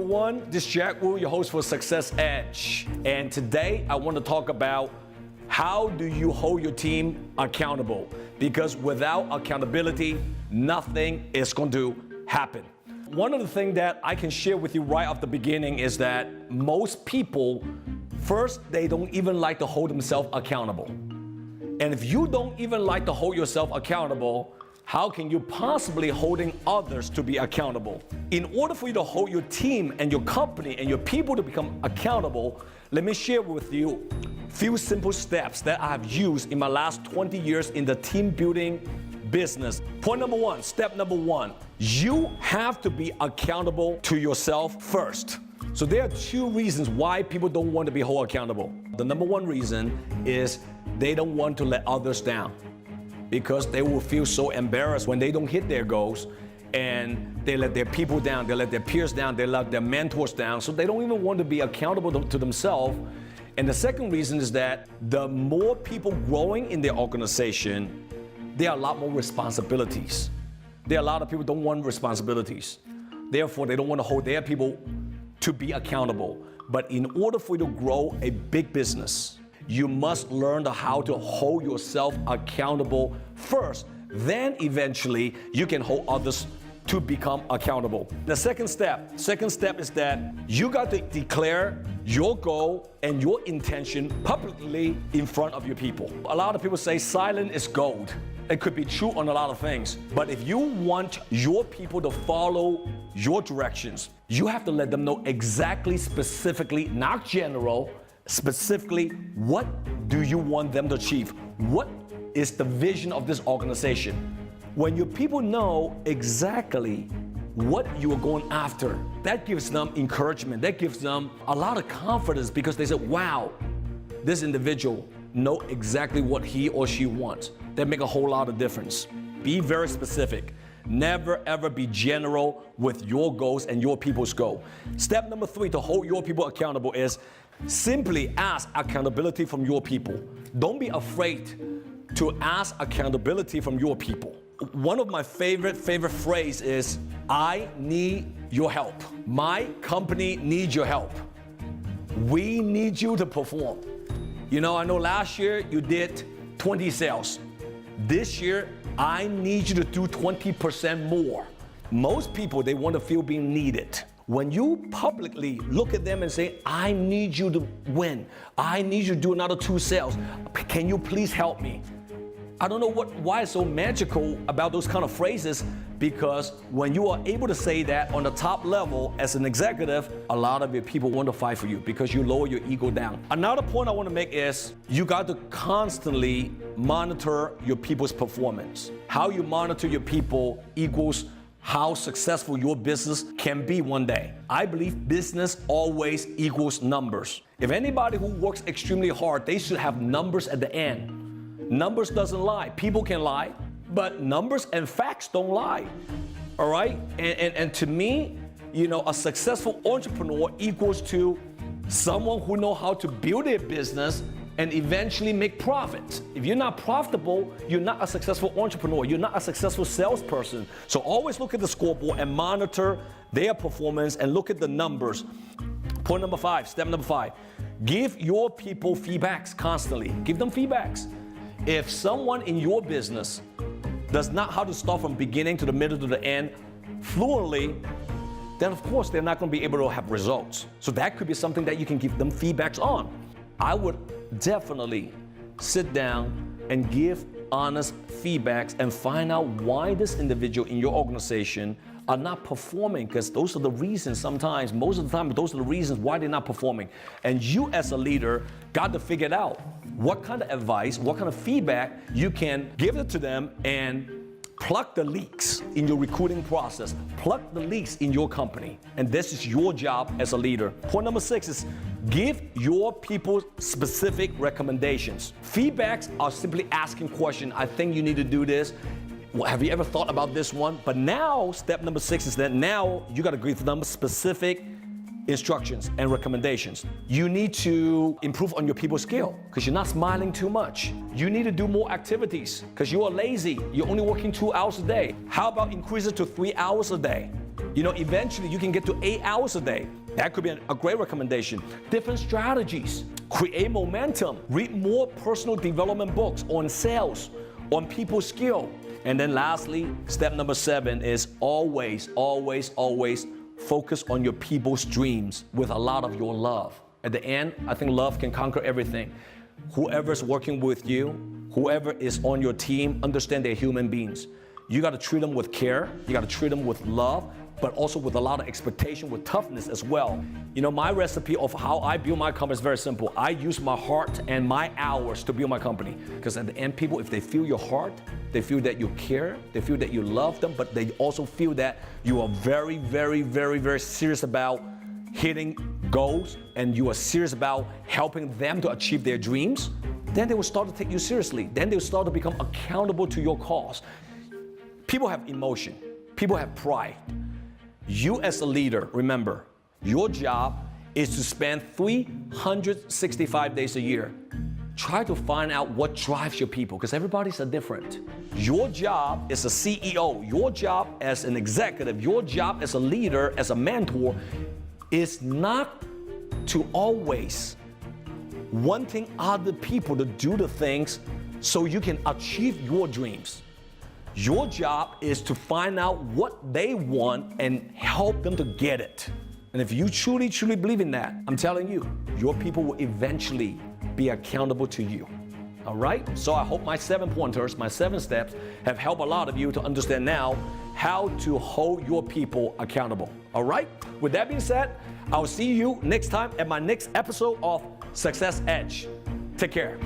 everyone, this is Jack Wu, your host for Success Edge. And today I want to talk about how do you hold your team accountable? Because without accountability, nothing is going to happen. One of the things that I can share with you right off the beginning is that most people, first, they don't even like to hold themselves accountable. And if you don't even like to hold yourself accountable, how can you possibly holding others to be accountable? In order for you to hold your team and your company and your people to become accountable, let me share with you a few simple steps that I've used in my last 20 years in the team building business. Point number one, step number one, you have to be accountable to yourself first. So there are two reasons why people don't want to be held accountable. The number one reason is they don't want to let others down, because they will feel so embarrassed when they don't hit their goals and they let their people down, they let their peers down, they let their mentors down, so they don't even want to be accountable to themselves. And the second reason is that the more people growing in their organization, there are a lot more responsibilities. There are a lot of people who don't want responsibilities. Therefore, they don't want to hold their people to be accountable. But in order for you to grow a big business, you must learn how to hold yourself accountable first. Then eventually you can hold others to become accountable. The second step is that you got to declare your goal and your intention publicly in front of your people. A lot of people say silence is gold. It could be true on a lot of things. But if you want your people to follow your directions, you have to let them know exactly, specifically, not general, specifically, what do you want them to achieve? What is the vision of this organization? When your people know exactly what you are going after, that gives them encouragement. That gives them a lot of confidence, because they say, wow, this individual knows exactly what he or she wants. That make a whole lot of difference. Be very specific. Never ever be general with your goals and your people's goal. Step number three to hold your people accountable is simply ask accountability from your people. Don't be afraid to ask accountability from your people. One of my favorite phrase is, I need your help. My company needs your help. We need you to perform. You know, I know last year you did 20 sales. This year, I need you to do 20% more. Most people, they want to feel being needed. When you publicly look at them and say, I need you to win. I need you to do another 2 sales. Can you please help me? I don't know why it's so magical about those kind of phrases, because when you are able to say that on the top level as an executive, a lot of your people want to fight for you because you lower your ego down. Another point I want to make is you got to constantly monitor your people's performance. How you monitor your people equals how successful your business can be one day. I believe business always equals numbers. If anybody who works extremely hard, they should have numbers at the end. Numbers doesn't lie. People can lie, but numbers and facts don't lie. All right? And to me, you know, a successful entrepreneur equals to someone who knows how to build a business and eventually make profits. If you're not profitable, you're not a successful entrepreneur. You're not a successful salesperson. So always look at the scoreboard and monitor their performance and look at the numbers. Point number 5, step number 5, give your people feedbacks constantly. Give them feedbacks. If someone in your business does not know how to start from beginning to the middle to the end fluently, then of course they're not going to be able to have results. So that could be something that you can give them feedbacks on. I would definitely sit down and give honest feedbacks and find out why this individual in your organization are not performing, because those are the reasons sometimes, most of the time, those are the reasons why they're not performing. And you as a leader got to figure it out. What kind of advice, what kind of feedback you can give it to them and plug the leaks in your recruiting process. Plug the leaks in your company. And this is your job as a leader. Point number 6 is give your people specific recommendations. Feedbacks are simply asking questions. I think you need to do this. Have you ever thought about this one? But now, step number 6 is that now you got to give them specific instructions and recommendations. You need to improve on your people skill because you're not smiling too much. You need to do more activities because you are lazy. You're only working 2 hours a day. How about increase it to 3 hours a day? Eventually you can get to 8 hours a day. That could be a great recommendation. Different strategies. Create momentum. Read more personal development books on sales, on people's skill. And then lastly, step number 7 is always focus on your people's dreams with a lot of your love. At the end, I think love can conquer everything. Whoever's working with you, whoever is on your team, understand they're human beings. You got to treat them with care. You got to treat them with love, but also with a lot of expectation, with toughness as well. My recipe of how I build my company is very simple. I use my heart and my hours to build my company. Because at the end, people, if they feel your heart, they feel that you care, they feel that you love them, but they also feel that you are very serious about hitting goals, and you are serious about helping them to achieve their dreams, then they will start to take you seriously. Then they will start to become accountable to your cause. People have emotion. People have pride. You as a leader, remember, your job is to spend 365 days a year. Try to find out what drives your people, because everybody's different. Your job as a CEO, your job as an executive, your job as a leader, as a mentor, is not to always wanting other people to do the things so you can achieve your dreams. Your job is to find out what they want and help them to get it. And if you truly believe in that, I'm telling you, your people will eventually be accountable to you. All right? So I hope my 7 pointers, my 7 steps have helped a lot of you to understand now how to hold your people accountable. All right? With that being said, I'll see you next time at my next episode of Success Edge. Take care.